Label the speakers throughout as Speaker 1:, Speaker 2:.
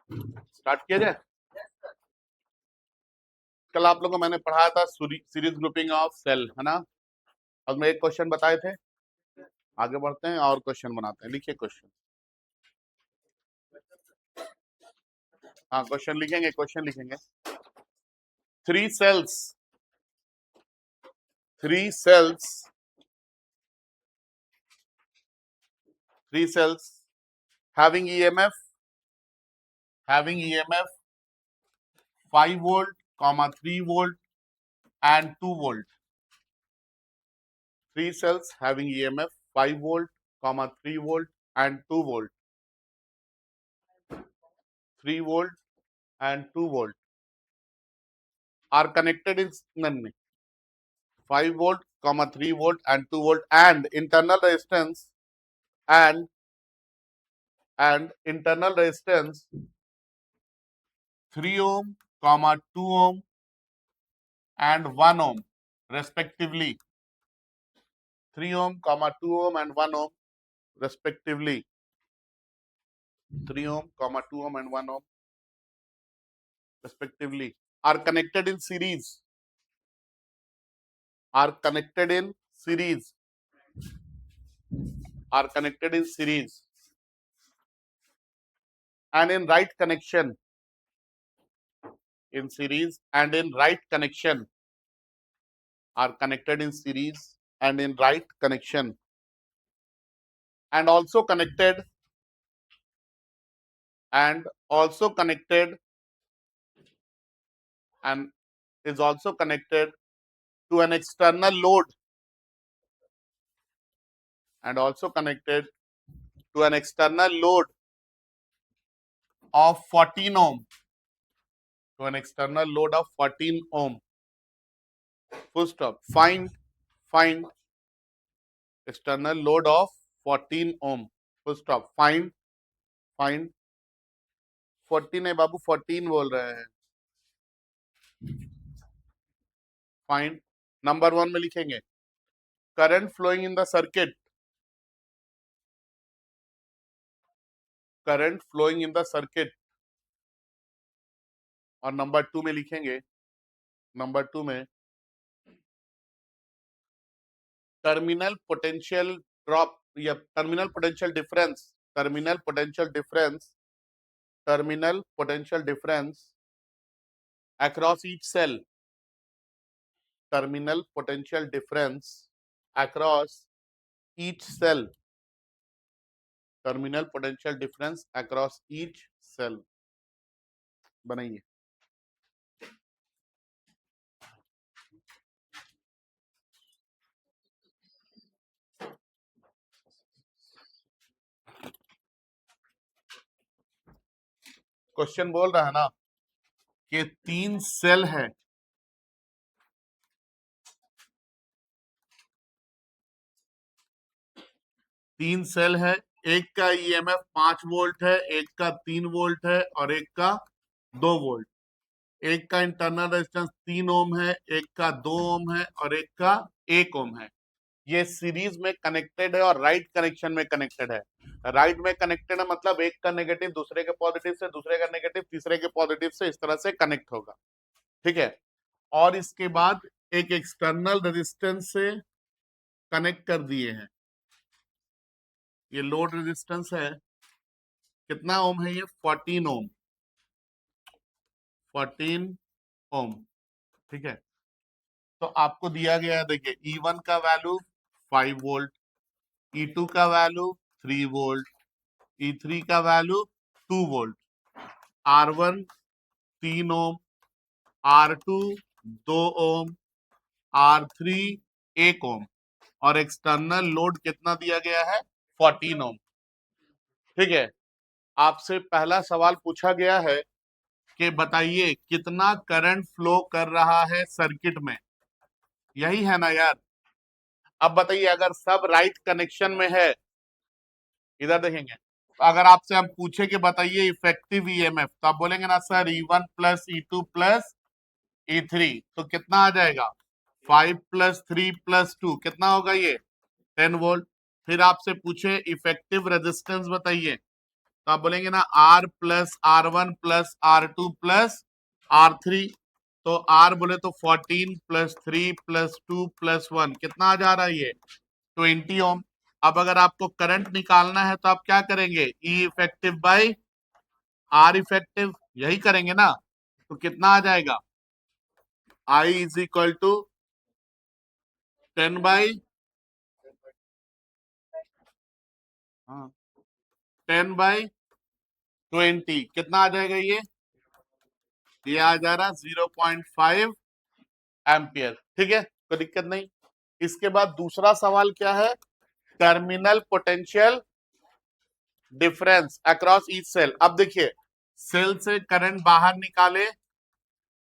Speaker 1: Start किया जाए। कल आप लोगों को मैंने पढ़ाया था सीरीज ग्रुपिंग ऑफ सेल, है ना। अब मैं एक क्वेश्चन बताए थे, आगे बढ़ते हैं और क्वेश्चन बनाते हैं। लिखिए क्वेश्चन। हाँ, क्वेश्चन लिखेंगे, क्वेश्चन लिखेंगे। Three cells three cells having EMF 5 volt, 3 volt and 2 volt. Three cells having EMF 5 volt, 3 volt and 2 volt. 3 volt and 2 volt are connected in 5 volt, 3 volt and 2 volt, and internal resistance and internal resistance 3 ohm, 2 ohm and 1 ohm respectively. 3 ohm, 2 ohm and 1 ohm respectively. 3 ohm, 2 ohm and 1 ohm respectively are connected in series. Are connected in series. Are connected in series and in right connection. In series and in right connection. Are connected in series and in right connection. And also connected and also connected and is also connected to an external load, and also connected to an external load of 14 ohm, to an external load of 14 ohm. Full stop. Find external load of 14 ohm. Full stop. Find 14 है बाबू, 14 बोल रहे हैं। Find number 1 में लिखेंगे current flowing in the circuit, current flowing in the circuit. और number 2 में लिखेंगे, number 2 में टर्मिनल पोटेंशियल ड्रॉप या terminal potential difference, terminal potential difference, terminal potential difference across each cell, terminal potential difference across each cell, terminal potential difference across each cell बनाइए। Question बोल रहा है ना कि 3 सेल है, 3 सेल है, एक का ईएमएफ 5 वोल्ट है, एक का 3 वोल्ट है और एक का 2 वोल्ट। एक का इंटरनल रेजिस्टेंस 3 ओम है, एक का 2 ओम है और एक का 1 ओम है। ये सीरीज में कनेक्टेड है और राइट कनेक्शन में कनेक्टेड है। राइट में कनेक्टेड है मतलब एक का नेगेटिव दूसरे के पॉजिटिव से, दूसरे का नेगेटिव तीसरे के पॉजिटिव से, इस तरह से कनेक्ट होगा। ठीक है। और इसके बाद एक एक्सटर्नल रेजिस्टेंस से कनेक्ट कर दिए हैं। ये लोड रेजिस्टेंस है, कितना ओम है ये? 14 ओम, 14 ओम। ठीक है। तो आपको दिया गया है, देखिए E1 का वैल्यू 5 वोल्ट, E2 का वैल्यू 3 वोल्ट, E3 का वैल्यू 2 वोल्ट, R1 3 ओम, R2 2 ओम, R3 1 ओम और एक्सटर्नल लोड कितना दिया गया है? 14 ओम। ठीक है। आपसे पहला सवाल पूछा गया है कि बताइए कितना करंट फ्लो कर रहा है सर्किट में, यही है ना यार। अब बताइए अगर सब राइट कनेक्शन में है, इधर देखेंगे, अगर आपसे हम पूछे कि बताइए इफेक्टिव ईएमएफ, तो आप बोलेंगे ना sir E1 plus E2 plus E3, तो कितना आ जाएगा? 5 प्लस 3 प्लस 2 कितना होगा? ये 10 वोल्ट। फिर आपसे पूछे इफेक्टिव रेजिस्टेंस बताइए, तो आप बोलेंगे ना R+R1+R2+R3। तो R बोले तो 14+3+2+1 कितना आ जा रहा है ये 20 ओम। अब अगर आपको करंट निकालना है तो आप क्या करेंगे E effective by R effective, यही करेंगे ना। तो कितना आ जाएगा I is equal to 10 by 20 कितना आ जाएगा ये आ जा रहा 0.5 एम्पियर। ठीक है, कोई दिक्कत नहीं। इसके बाद दूसरा सवाल क्या है, terminal potential difference across each cell. अब देखिए सेल से करंट बाहर निकाले,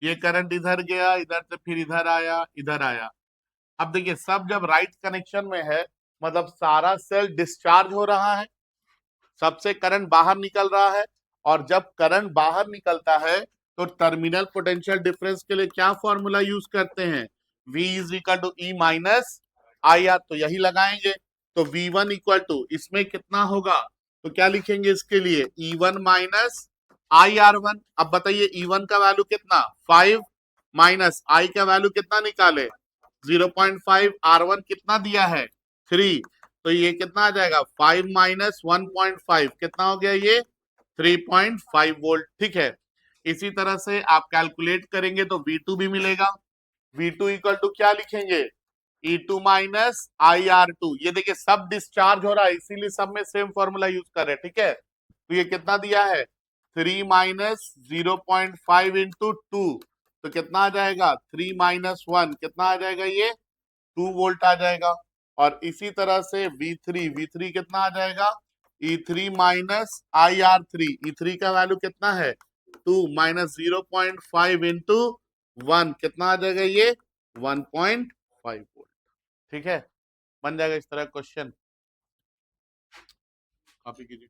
Speaker 1: ये करंट इधर गया, इधर से फिर इधर आया, इधर आया। अब देखिए सब जब राइट कनेक्शन में है मतलब सारा सेल डिस्चार्ज हो रहा है, सबसे करंट बाहर निकल रहा है। और जब करंट बाहर निकलता है तो टर्मिनल पोटेंशियल डिफरेंस के लिए क्या फॉर्मूला यूज करते हैं, V is equal to e minus i r. तो यही लगाएंगे। तो V1 इक्वल टू इसमें कितना होगा, तो क्या लिखेंगे इसके लिए E1 minus i are one. अब बताइए E1 का वैल्यू कितना 5 माइनस आई का वैल्यू कितना निकाले 0.5, R1 कितना दिया है 3। तो ये कितना आ जाएगा 5 - 1.5 कितना हो गया ये 3.5 वोल्ट। ठीक है, इसी तरह से आप कैलकुलेट करेंगे तो V2 भी मिलेगा। V2 इक्वल टू क्या लिखेंगे E2 minus i are to. ये देखिए सब डिस्चार्ज हो रहा है इसीलिए सब में सेम फॉर्मूला यूज कर रहे हैं। ठीक है, तो ये कितना दिया है 3 माइनस 0.5 इंटू 2। तो कितना आ जाएगा 3 - 1 कितना आ जाएगा ये 2 वोल्ट आ जाएगा। और इसी तरह से V3 कितना आ जाएगा E3 minus i are three. E3 का वैल्यू कितना है 2 माइनस 0.5 इंटू 1 कितना आ जाएगा ये 1.5 वोल्ट। ठीक है, बन जाएगा इस तरह क्वेश्चन। कॉपी कीजिए।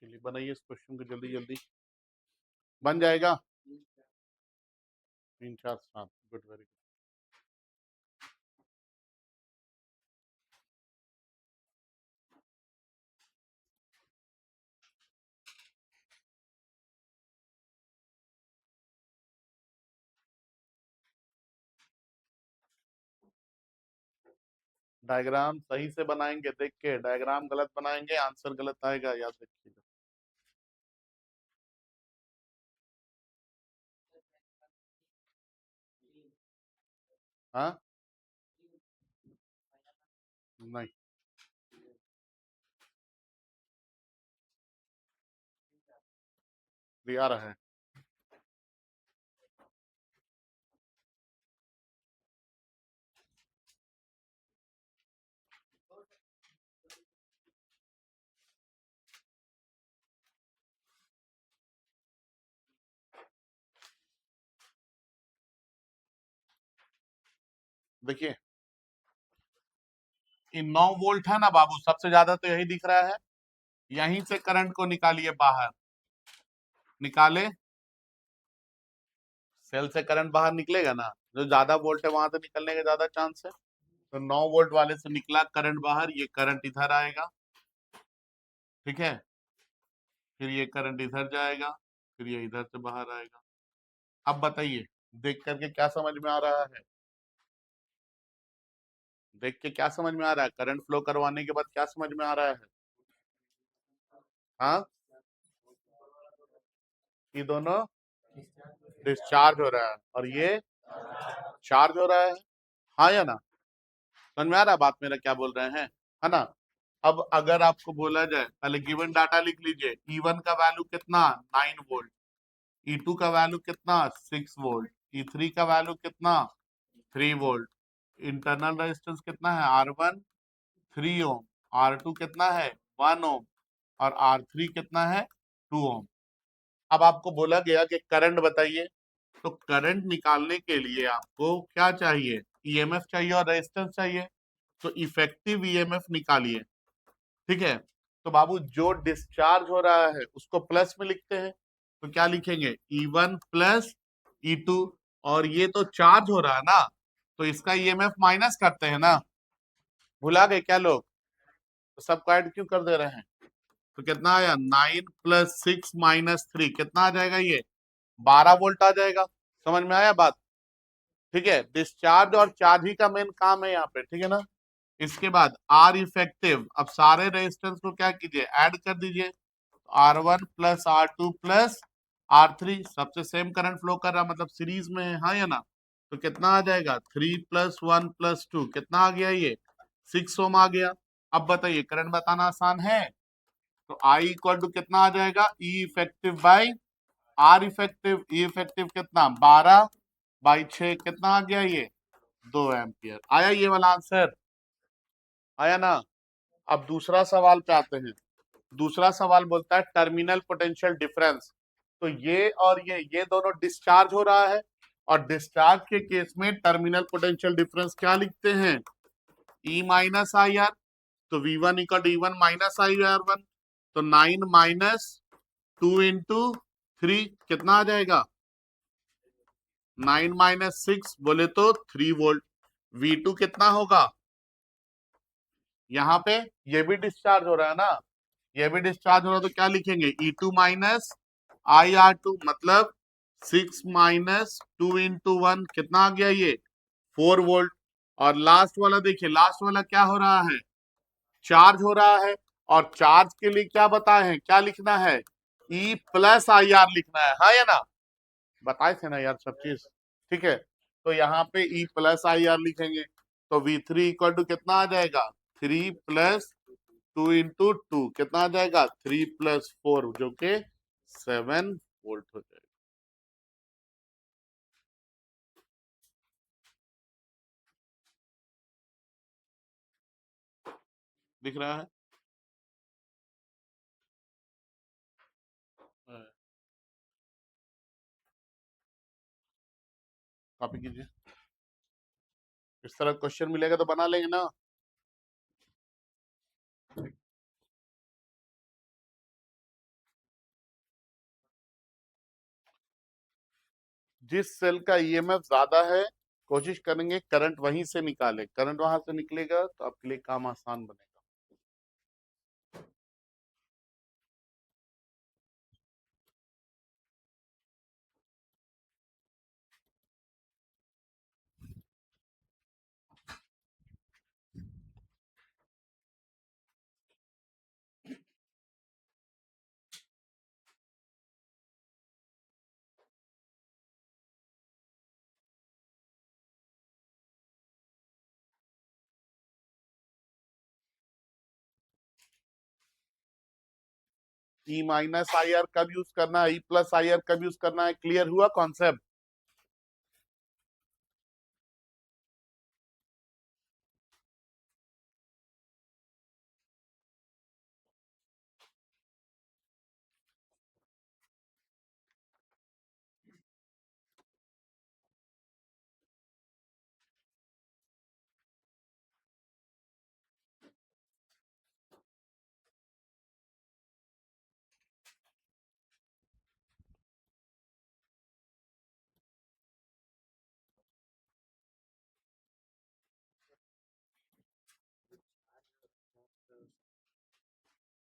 Speaker 1: चलिए बनाइए इस क्वेश्चन को जल्दी जल्दी। बन जाएगा। 3 4 7, गुड, वेरी गुड। डायग्राम सही से बनाएंगे, देख के। डायग्राम गलत बनाएंगे, आंसर गलत आएगा, याद रखिएगा। हाँ, नहीं दिया रहा है। देखिए, ये 9 वोल्ट है ना बाबू, सबसे ज्यादा तो यही दिख रहा है। यहीं से करंट को निकालिए बाहर। निकाले, सेल से करंट बाहर निकलेगा ना, जो ज्यादा वोल्ट है वहां से निकलने के ज्यादा चांस है। तो 9 वोल्ट वाले से निकला करंट बाहर, ये करंट इधर आएगा, ठीक है। फिर ये करंट इधर जाएगा, फिर ये इधर से बाहर आएगा। अब बताइए, देख करके क्या समझ में आ रहा है? देख के क्या समझ में आ रहा है? करंट फ्लो करवाने के बाद क्या समझ में आ रहा है? हाँ, ये दोनों डिस्चार्ज हो रहा है और ये चार्ज हो रहा है। हाँ या ना? समझ में आ रहा है बात मेरा क्या बोल रहे हैं? है ना? अब अगर आपको बोला जाए, पहले गिवन डाटा लिख लीजिए। E1 का वैल्यू कितना? 9 वोल्ट। E2 का वैल्यू कितना? 6 वोल्ट। E3 का वैल्यू कितना? 3 वोल्ट। इंटरनल रेजिस्टेंस कितना है? R1 3 ओम। R2 कितना है? 1 ओम। और R3 कितना है? 2 ओम। अब आपको बोला गया कि करंट बताइए। तो करंट निकालने के लिए आपको क्या चाहिए? ईएमएफ चाहिए और रेजिस्टेंस चाहिए। तो इफेक्टिव ईएमएफ निकालिए, ठीक है। तो बाबू, जो डिस्चार्ज हो रहा है उसको प्लस में लिखते हैं। तो क्या लिखेंगे? E1 plus E2। और ये तो चार्ज हो रहा है ना, तो इसका ईएमएफ माइनस करते हैं ना। भुला गए क्या लोग? तो सबको ऐड क्यों कर दे रहे हैं? तो कितना आया? 9 + 6 - 3 कितना आ जाएगा? ये 12 वोल्ट आ जाएगा। समझ में आया बात? ठीक है, डिस्चार्ज और चार्ज ही का मेन काम है यहाँ पे, ठीक है ना। इसके बाद आर इफेक्टिव। अब सारे रेजिस्टेंस को क्या कीजिए? ऐड कर दीजिए। R1 + R2 + R3 सबसे सेम करंट फ्लो कर रहा, मतलब सीरीज में है, हाँ या ना? तो कितना आ जाएगा? 3 + 1 + 2 कितना आ गया? ये 6 ओम आ गया। अब बताइए, करंट बताना आसान है। तो I = कितना आ जाएगा? E effective by R effective. E effective कितना? 12/6 कितना आ गया? ये 2 एम्पियर आया। ये वाला आंसर आया ना? अब दूसरा सवाल पे आते हैं। दूसरा सवाल बोलता है टर्मिनल पोटेंशियल डिफरेंस। तो ये और ये दोनों डिस्चार्ज हो रहा है, और डिस्चार्ज के केस में टर्मिनल पोटेंशियल डिफरेंस क्या लिखते हैं? E - IR। तो V1 = E1 - IR1। तो 9 - 2 × 3 कितना आ जाएगा? 9 - 6 बोले तो 3 वोल्ट। V2 कितना होगा? यहाँ पे ये भी डिस्चार्ज हो रहा है ना, ये भी डिस्चार्ज हो रहा है, तो क्या लिखेंगे? E2 - IR2 मतलब 6 - 2 × 1 कितना आ गया? ये 4 वोल्ट। और लास्ट वाला देखिए, लास्ट वाला क्या हो रहा है? चार्ज हो रहा है। और चार्ज के लिए क्या बताए हैं? क्या लिखना है? E + IR लिखना है, हाँ या ना? बताए थे ना यार सब चीज, ठीक है। तो यहाँ पे E + IR लिखेंगे। तो V3 = कितना आ जाएगा? 3 + 2 × 2 कितना आ जाएगा? 3 + 4 जो कि 7 वोल्ट हो जाएगा। दिख रहा है? कॉपी कीजिए। इस तरह क्वेश्चन मिलेगा तो बना लेंगे ना। जिस सेल का ईएमएफ ज्यादा है कोशिश करेंगे करंट वहीं से निकाले, करंट वहां से निकलेगा तो आपके लिए काम आसान बनेगा। ई माइनस आई आर कब यूज करना है, ई प्लस आई आर कब यूज करना है, क्लियर हुआ कॉन्सेप्ट?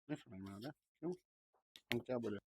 Speaker 1: नहीं समझ में आ रहा क्यों, हम क्या बोले?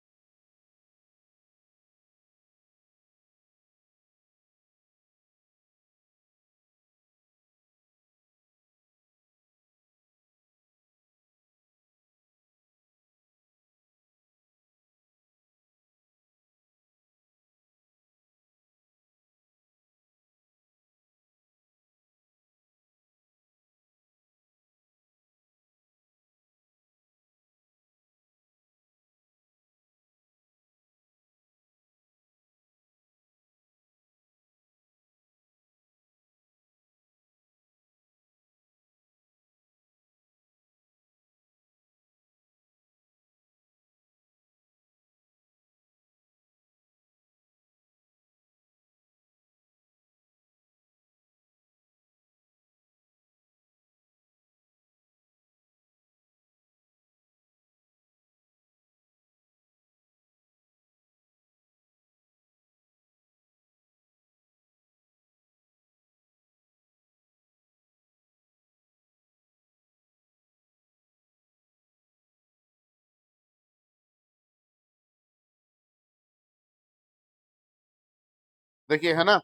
Speaker 1: देखिए है ना,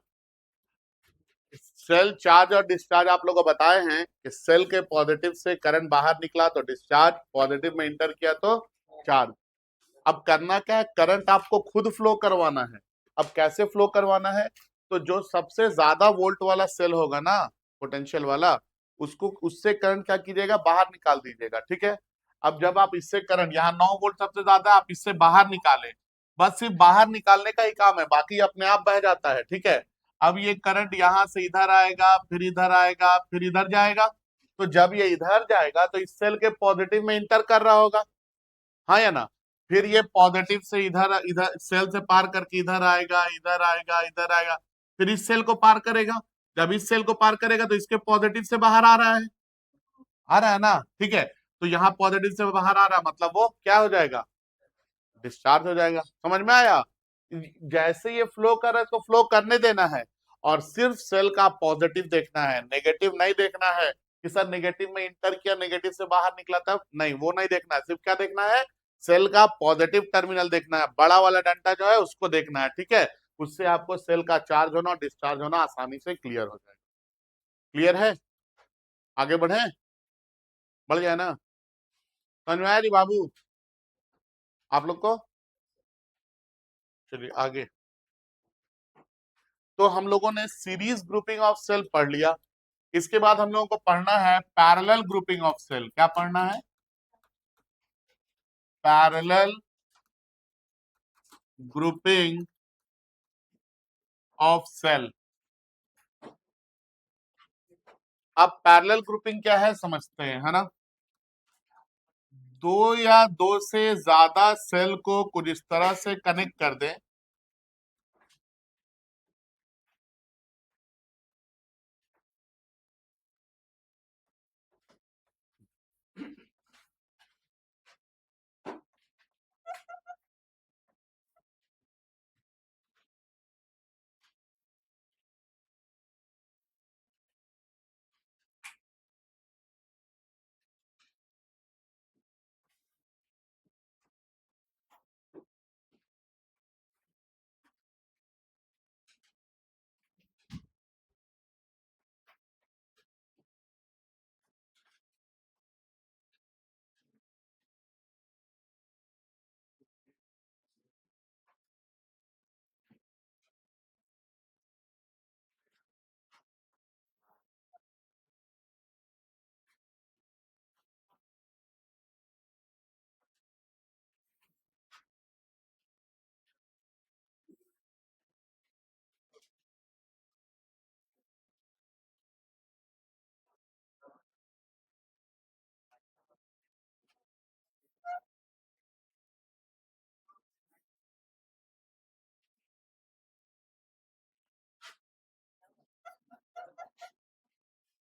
Speaker 1: सेल चार्ज और डिस्चार्ज आप लोगों को बताए हैं कि सेल के पॉजिटिव से करंट बाहर निकला तो डिस्चार्ज, पॉजिटिव में इंटर किया तो चार्ज। अब करना क्या है, करंट आपको खुद फ्लो करवाना है। अब कैसे फ्लो करवाना है, तो जो सबसे ज्यादा वोल्ट वाला सेल होगा ना, पोटेंशियल वाला, उसको उससे करंट क्या कीजिएगा, बाहर निकाल दीजिएगा, ठीक है। अब जब आप इससे करंट, यहाँ 9 वोल्ट सबसे ज्यादा है, आप इससे बाहर निकालें, बस सिर्फ बाहर निकालने का ही काम है, बाकी अपने आप बह जाता है, ठीक है। अब ये करंट यहां से इधर आएगा, फिर इधर आएगा, फिर इधर जाएगा। तो जब ये इधर जाएगा तो इस सेल के पॉजिटिव में इंटर कर रहा होगा, हाँ या ना। फिर ये पॉजिटिव से इधर इधर सेल से पार करके इधर आएगा, इधर आएगा, इधर आएगा, फिर इस सेल को पार करेगा। जब इस सेल को पार करेगा तो इसके पॉजिटिव से बाहर आ रहा है, आ रहा है ना, ठीक है। तो यहाँ पॉजिटिव से बाहर आ रहा है, मतलब वो क्या हो जाएगा, डिस्चार्ज हो जाएगा। समझ में आया? जैसे ये फ्लो कर रहा है इसको फ्लो करने देना है, और सिर्फ सेल का पॉजिटिव देखना है, नेगेटिव नहीं देखना है कि सर नेगेटिव में इंटर किया, नेगेटिव से बाहर निकला था, नहीं वो नहीं देखना है। सिर्फ क्या देखना है, सेल का पॉजिटिव टर्मिनल देखना है, बड़ा वाला डंडा जो है उसको देखना है, ठीक है। उससे आपको सेल का चार्ज होना और डिस्चार्ज होना आसानी से क्लियर हो जाएगा। क्लियर है? आगे बढ़े, बढ़ जाए ना, समझ में आया जी बाबू आप लोग को? चलिए आगे। तो हम लोगों ने सीरीज ग्रुपिंग ऑफ सेल पढ़ लिया। इसके बाद हम लोगों को पढ़ना है पैरेलल ग्रुपिंग ऑफ सेल। क्या पढ़ना है? Parallel grouping of cell. अब पैरेलल ग्रुपिंग क्या है समझते हैं, है ना। दो या दो से ज्यादा सेल को कुछ इस तरह से कनेक्ट कर दें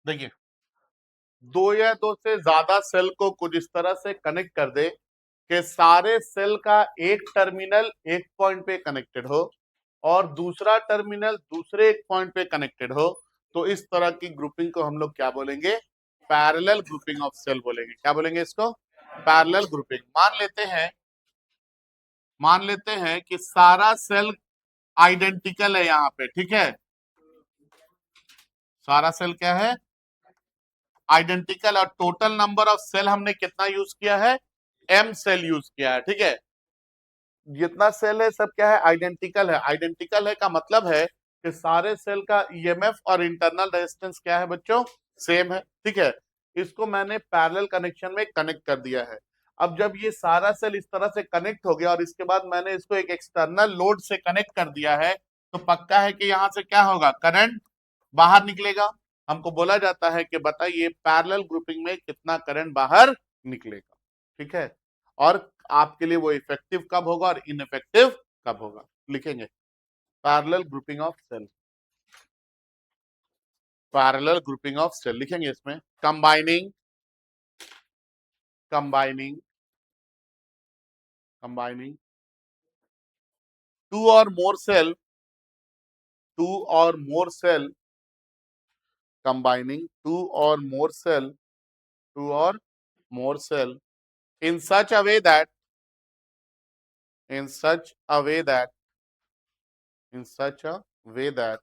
Speaker 1: देखिए, दो या दो से ज्यादा सेल को कुछ इस तरह से कनेक्ट कर दे कि सारे सेल का एक टर्मिनल एक पॉइंट पे कनेक्टेड हो और दूसरा टर्मिनल दूसरे एक पॉइंट पे कनेक्टेड हो, तो इस तरह की ग्रुपिंग को हम लोग क्या बोलेंगे? पैरेलल ग्रुपिंग ऑफ सेल बोलेंगे। क्या बोलेंगे इसको? Parallel grouping. मान लेते हैं कि सारा सेल आइडेंटिकल है यहाँ पे, ठीक है? सारा सेल क्या है? आइडेंटिकल। और टोटल नंबर ऑफ सेल हमने कितना यूज किया है? m सेल यूज किया है, ठीक है? जितना सेल है सब क्या है? आइडेंटिकल है। आइडेंटिकल है का मतलब है कि सारे सेल का ईएमएफ और इंटरनल रेजिस्टेंस क्या है बच्चों? सेम है, ठीक है? इसको मैंने पैरेलल कनेक्शन में कनेक्ट कर दिया है। अब जब ये सारा सेल इस तरह से कनेक्ट हो गया और इसके बाद मैंने इसको एक एक्सटर्नल लोड से कनेक्ट कर दिया है, तो पक्का है कि यहां से क्या होगा? करंट बाहर निकलेगा। हमको बोला जाता है कि बताइए पैरेलल ग्रुपिंग में कितना करंट बाहर निकलेगा, ठीक है? और आपके लिए वो इफेक्टिव कब होगा और इनइफेक्टिव कब होगा, लिखेंगे। Parallel grouping of cell, parallel grouping of cell लिखेंगे इसमें। कंबाइनिंग कंबाइनिंग कंबाइनिंग टू और मोर सेल, टू और मोर cell, combining two or more cell, two or more cell in such a way that, in such a way that, in such a way that,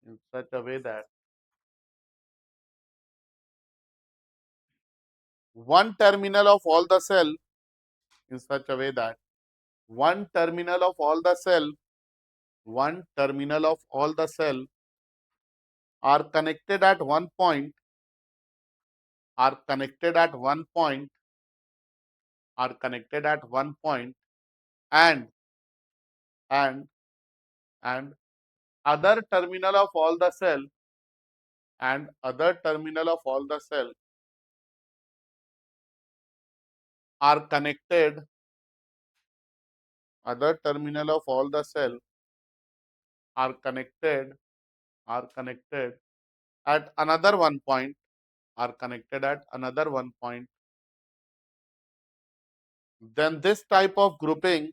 Speaker 1: in such a way that one terminal of all the cell, in such a way that one terminal of all the cell, one terminal of all the cell are connected at one point, are connected at one point, are connected at one point, and and and other terminal of all the cell, and other terminal of all the cell are connected, other terminal of all the cell are connected, are connected at another one point, are connected at another one point, then this type of grouping,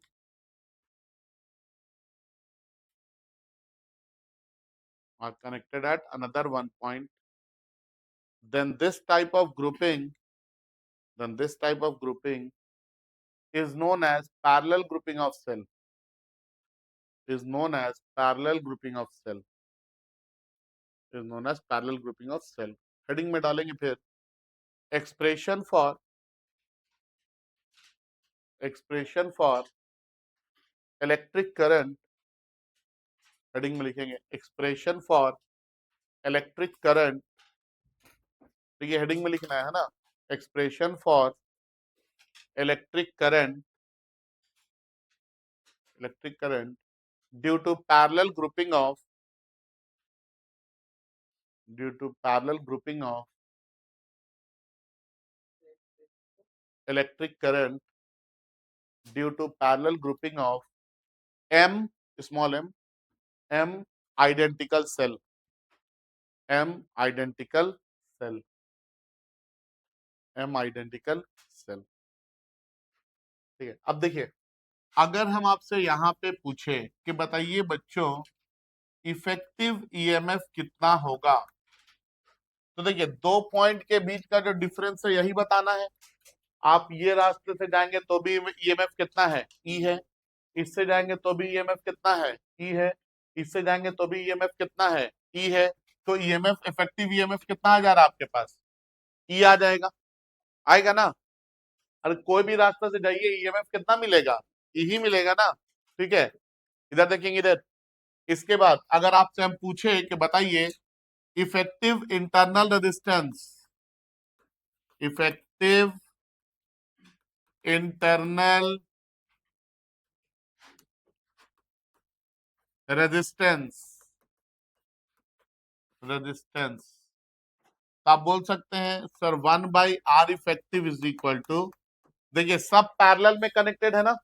Speaker 1: are connected at another one point, then this type of grouping, then this type of grouping is known as parallel grouping of cell, is known as parallel grouping of cell, is known as parallel grouping of cell। Heading में डालेंगे फिर expression for, expression for electric current, heading में लिखेंगे expression for electric current, तो ये heading में लिखना है ना? expression for electric current, electric current due to parallel grouping of, due to parallel grouping of electric current, due to parallel grouping of m, small m, m identical cell, m identical cell, m identical cell, ठीक है? अब देखिए, अगर हम आपसे यहाँ पे पूछे कि बताइए बच्चों इफेक्टिव ईएमएफ कितना होगा, तो देखिए दो पॉइंट के बीच का जो डिफरेंस है यही बताना है। आप ये रास्ते से जाएंगे तो भी ईएमएफ कितना है? ई है। इससे जाएंगे तो भी ईएमएफ कितना है? ई है। इससे जाएंगे तो भी ईएमएफ कितना है? ई है। तो ईएमएफ, इफेक्टिव ईएमएफ कितना आ जा रहा है आपके पास? ई आ जाएगा, आएगा ना? अरे कोई भी रास्ते से जाइए ईएमएफ कितना मिलेगा? ई ही मिलेगा ना, ठीक है? इधर देखेंगे, इधर। इसके बाद अगर आपसे हम पूछे कि बताइए effective internal resistance, effective internal resistance, resistance, तो आप बोल सकते हैं sir 1/R effective is equal to, देखिए सब पैरेलल में कनेक्टेड है ना,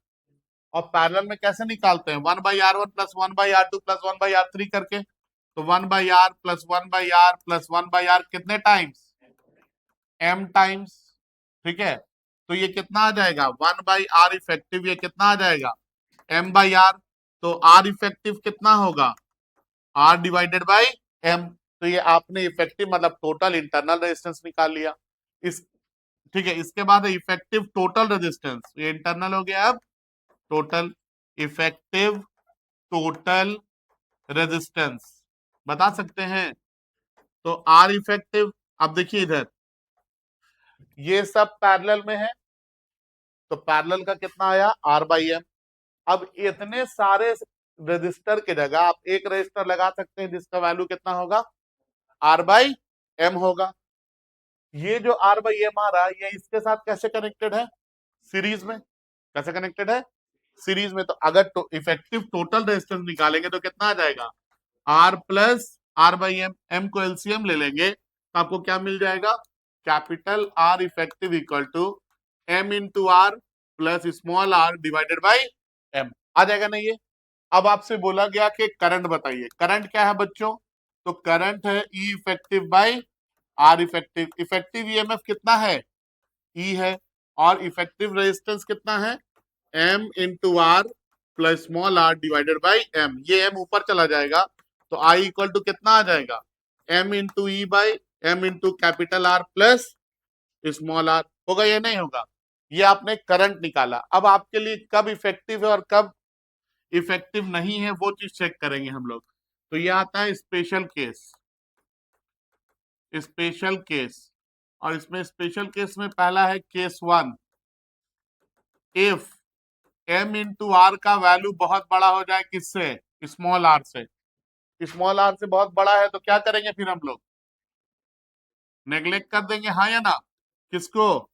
Speaker 1: और पैरेलल में कैसे निकालते हैं, 1/R1 plus 1/R2 plus 1/R3 करके। तो 1/R plus 1/R plus 1/R कितने टाइम्स, m टाइम्स, ठीक है। तो ये कितना आ जाएगा, 1/R इफेक्टिव, ये कितना आ जाएगा m/R। तो R इफेक्टिव कितना होगा, R डिवाइडेड बाई m। तो ये आपने इफेक्टिव मतलब टोटल इंटरनल रेजिस्टेंस निकाल लिया। इस ठीक है, इसके बाद इफेक्टिव टोटल रेजिस्टेंस, ये इंटरनल हो गया। अब टोटल इफेक्टिव टोटल रेजिस्टेंस बता सकते हैं। तो आर इफेक्टिव, अब देखिए इधर ये सब पैरेलल में है, तो पैरेलल का कितना आया R/M। अब इतने सारे रजिस्टर के जगह आप एक रजिस्टर लगा सकते हैं जिसका वैल्यू कितना होगा, R/M होगा। ये जो R/M आ रहा है ये इसके साथ कैसे कनेक्टेड है, सीरीज में। कैसे कनेक्टेड है, सीरीज में। तो अगर इफेक्टिव टोटल रेजिस्टेंस निकालेंगे तो कितना आ जाएगा, R प्लस R/M, M को एलसीएम ले लेंगे तो आपको क्या मिल जाएगा, capital R effective equal to M into r plus small r divided by M। आ जाएगा ना ये। अब आपसे बोला गया कि करंट बताइए, करंट क्या है बच्चों, तो करंट है E effective by R effective. Effective EMF कितना है, E है, और इफेक्टिव रेजिस्टेंस कितना है, M into r plus small r divided by M। ये M ऊपर चला जाएगा तो I इक्वल टू कितना आ जाएगा, M into e by M into capital R plus small r। होगा या नहीं होगा, ये आपने करंट निकाला। अब आपके लिए कब इफेक्टिव है और कब इफेक्टिव नहीं है वो चीज चेक करेंगे हम लोग। तो ये आता है स्पेशल केस, स्पेशल केस। और इसमें स्पेशल केस में पहला है case 1, if M into r का वैल्यू बहुत बड़ा हो जाए किससे, स्मॉल r से। स्मॉल r से बहुत बड़ा है तो क्या करेंगे फिर हम लोग, नेग्लेक्ट कर देंगे, हाँ या ना। किसको,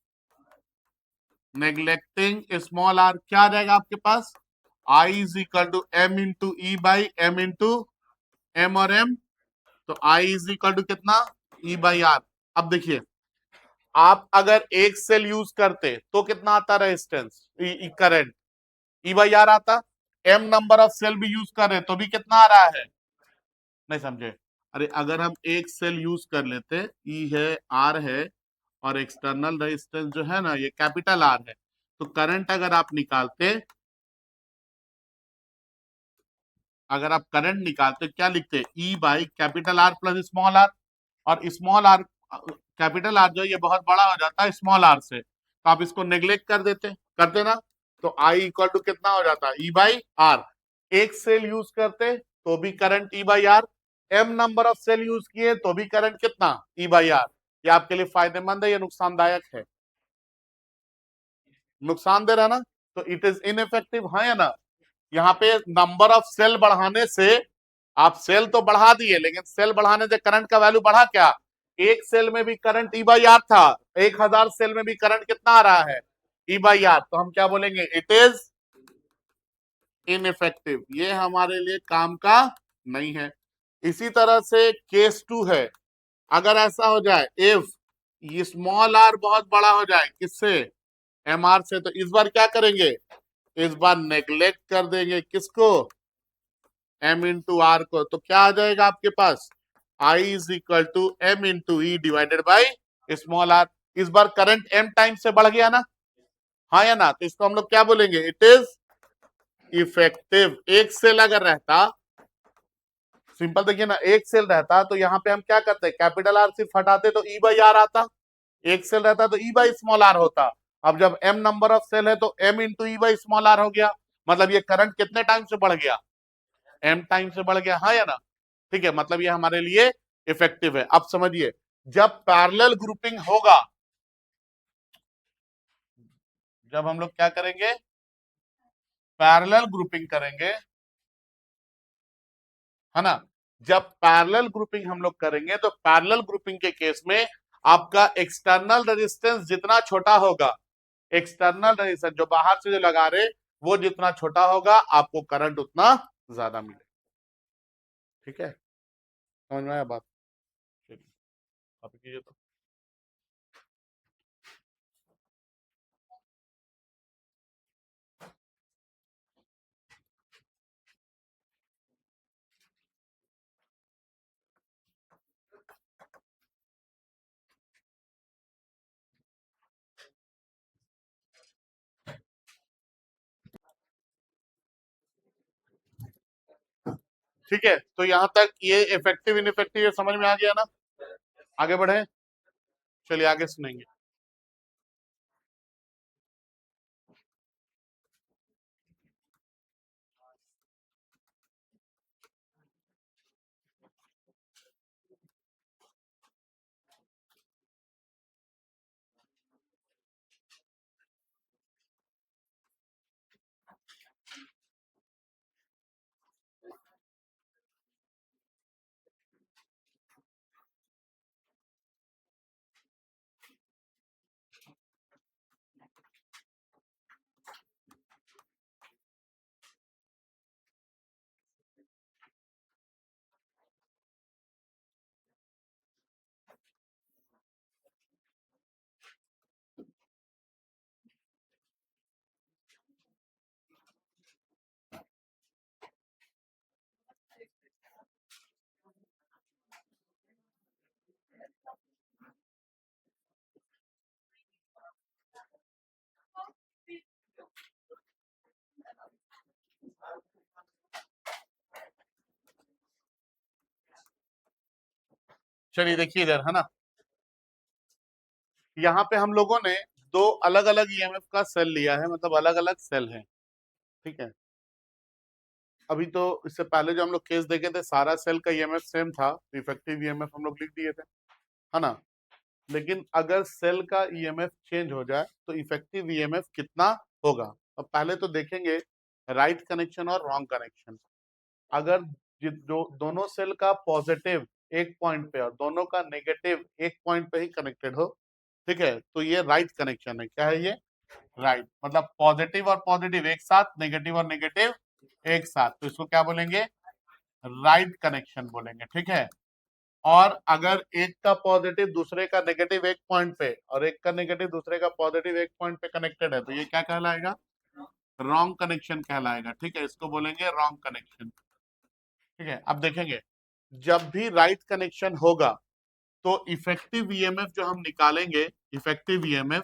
Speaker 1: नेग्लेक्टिंग स्मॉल r, क्या आ जाएगा आपके पास, I is equal to M into e by M into M और M। तो I इज इक्वल टू कितना, E बाई R। अब देखिए आप अगर एक सेल यूज करते तो कितना आता resistance, current E by R आता। M नंबर ऑफ सेल भी यूज कर रहे तो भी कितना आ रहा है, नहीं समझे। अरे अगर हम एक सेल यूज कर लेते, E है R है और एक्सटर्नल रेजिस्टेंस जो है ना ये कैपिटल R है, तो करंट अगर आप निकालते, अगर आप करंट निकालते क्या लिखते, E by capital R plus small r। और स्मॉल r, कैपिटल R जो है ये बहुत बड़ा हो जाता है स्मॉल r से, तो आप इसको नेग्लेक्ट कर देते, करते ना। तो I इक्वल टू कितना हो जाता है, E बाई R। एक सेल यूज करते तो भी current E by R, M number of cell use किए तो भी करंट कितना, E बाई R। ये आपके लिए फायदेमंद है या नुकसानदायक है, नुकसान दे रहा है ना, तो इट इज इनइफेक्टिव, हाँ या ना। यहाँ पे नंबर ऑफ सेल बढ़ाने से, आप सेल तो बढ़ा दिए लेकिन सेल बढ़ाने से करंट का वैल्यू बढ़ा क्या, एक सेल में भी करंट E बाई R था, 1000 सेल में भी करंट कितना आ रहा है, E बाई R। तो हम क्या बोलेंगे, इट इज इनइफेक्टिव, ये हमारे लिए काम का नहीं है। इसी तरह से केस 2 है, अगर ऐसा हो जाए इफ ये स्मॉल r बहुत बड़ा हो जाए किससे, MR से, तो इस बार क्या करेंगे, इस बार नेग्लेक्ट कर देंगे किसको, M इंटू आर को। तो क्या आ जाएगा आपके पास, I is equal to M into e divided by small r। इस बार करंट M टाइम से बढ़ गया ना, हाँ या ना। तो इसको हम लोग क्या बोलेंगे, इट इज इफेक्टिव। एक सेल अगर रहता, सिंपल देखिए ना, एक सेल रहता तो यहाँ पे हम क्या करते, कैपिटल R सिर्फ हटाते तो E बाई R आता, एक सेल रहता तो E बाई स्मॉल r होता। अब जब M नंबर ऑफ सेल है तो M into e by small r हो गया, मतलब ये करंट कितने टाइम से बढ़ गया, M टाइम से बढ़ गया, हाँ या ना। ठीक है, मतलब ये हमारे लिए इफेक्टिव है। अब समझिए, जब पैरेलल ग्रुपिंग होगा, जब हम लोग क्या करेंगे, पैरेलल ग्रुपिंग करेंगे, है ना। जब पैरेलल ग्रुपिंग हम लोग करेंगे तो पैरेलल ग्रुपिंग के केस में आपका एक्सटर्नल रेजिस्टेंस जितना छोटा होगा, एक्सटर्नल रेजिस्टेंस जो बाहर से जो लगा रहे वो जितना छोटा होगा आपको करंट उतना ज्यादा मिलेगा। ठीक है, समझ में आया बात, ठीक है, आप कीजिए तो। ठीक है, तो यहां तक ये इफेक्टिव इनइफेक्टिव ये समझ में आ गया ना। आगे बढ़े, चलिए आगे सुनेंगे। चलिए देखिए इधर है ना, यहाँ पे हम लोगों ने दो अलग अलग ईएमएफ का सेल लिया है, मतलब अलग अलग सेल है। ठीक है, अभी तो इससे पहले जो हम लोग केस देखे थे सारा सेल का ईएमएफ सेम था, इफेक्टिव ईएमएफ हम लोग लिख दिए थे, है ना। लेकिन अगर सेल का ईएमएफ चेंज हो जाए तो इफेक्टिव ईएमएफ कितना होगा। अब पहले तो देखेंगे राइट कनेक्शन और रॉन्ग कनेक्शन। अगर दोनों सेल का पॉजिटिव एक पॉइंट पे और दोनों का नेगेटिव एक पॉइंट पे ही कनेक्टेड हो, ठीक है, तो ये राइट कनेक्शन है। क्या है ये? राइट, मतलब पॉजिटिव और पॉजिटिव एक साथ, नेगेटिव और नेगेटिव एक साथ, तो इसको क्या बोलेंगे? राइट कनेक्शन बोलेंगे। ठीक है, और अगर एक का पॉजिटिव दूसरे का नेगेटिव एक पॉइंट पे और एक का नेगेटिव दूसरे का पॉजिटिव एक पॉइंट पे कनेक्टेड है, तो ये क्या कहलाएगा? रॉन्ग कनेक्शन कहलाएगा। ठीक है, इसको बोलेंगे रॉन्ग कनेक्शन। ठीक है, अब देखेंगे जब भी राइट कनेक्शन होगा तो इफेक्टिव ईएमएफ जो हम निकालेंगे, इफेक्टिव ईएमएफ,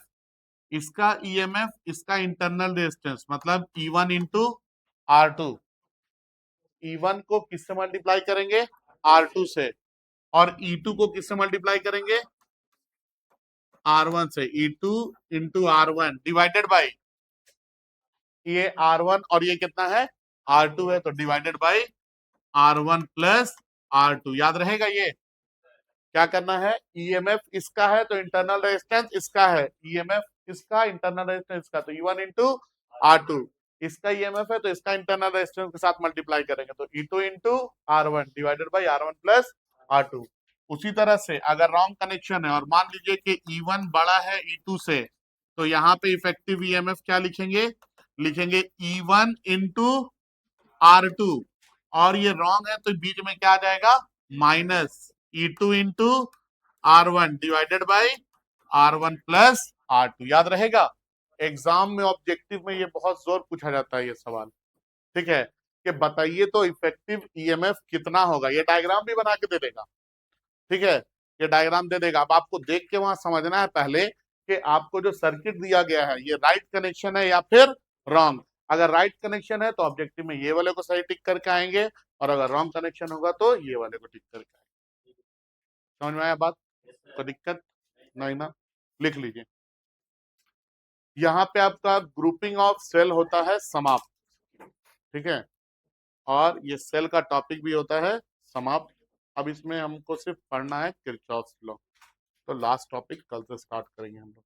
Speaker 1: इसका ईएमएफ इसका इंटरनल रेजिस्टेंस मतलब E1 इंटू R2, E1 को किससे मल्टीप्लाई करेंगे? R2 से, और E2 को किससे मल्टीप्लाई करेंगे? R1 से। E2 into R1 divided by ये R1 और ये कितना है? R2 है, तो divided by R1 plus R2। याद रहेगा ये? क्या करना है? ईएमएफ इसका है तो इंटरनल रेजिस्टेंस इसका है, ईएमएफ इसका इंटरनल रेजिस्टेंस इसका, तो E1 इंटू R2, इसका ईएमएफ है तो इसका इंटरनल रेजिस्टेंस के साथ मल्टीप्लाई करेंगे, तो E2 into R1 divided by R1 plus R2। उसी तरह से अगर रॉन्ग कनेक्शन है और मान लीजिए कि E1 बड़ा है E2 से, तो यहाँ पे इफेक्टिव ईएमएफ क्या लिखेंगे? लिखेंगे E1 इंटू R2, और ये रॉन्ग है तो बीच में क्या आ जाएगा? Minus E2 into R1 divided by R1 plus R2। याद रहेगा? एग्जाम में ऑब्जेक्टिव में ये बहुत जोर पूछा जाता है ये सवाल। ठीक है, कि बताइए तो इफेक्टिव ईएमएफ कितना होगा। ये डायग्राम भी बना के दे देगा। ठीक है, ये डायग्राम दे देगा। अब आपको देख के वहां समझना है पहले कि आपको जो सर्किट दिया गया है ये राइट कनेक्शन है या फिर रॉन्ग। अगर राइट कनेक्शन है तो ऑब्जेक्टिव में ये वाले को सही टिक करके आएंगे, और अगर रॉन्ग कनेक्शन होगा तो ये वाले को टिक करके आएंगे। समझ में आया बात? कोई दिक्कत नहीं ना? लिख लीजिए। यहाँ पे आपका ग्रुपिंग ऑफ सेल होता है समाप्त। ठीक है, और ये सेल का टॉपिक भी होता है समाप्त। अब इसमें हमको सिर्फ पढ़ना है किरचॉफ लॉ। तो लास्ट टॉपिक कल से स्टार्ट करेंगे हम लोग।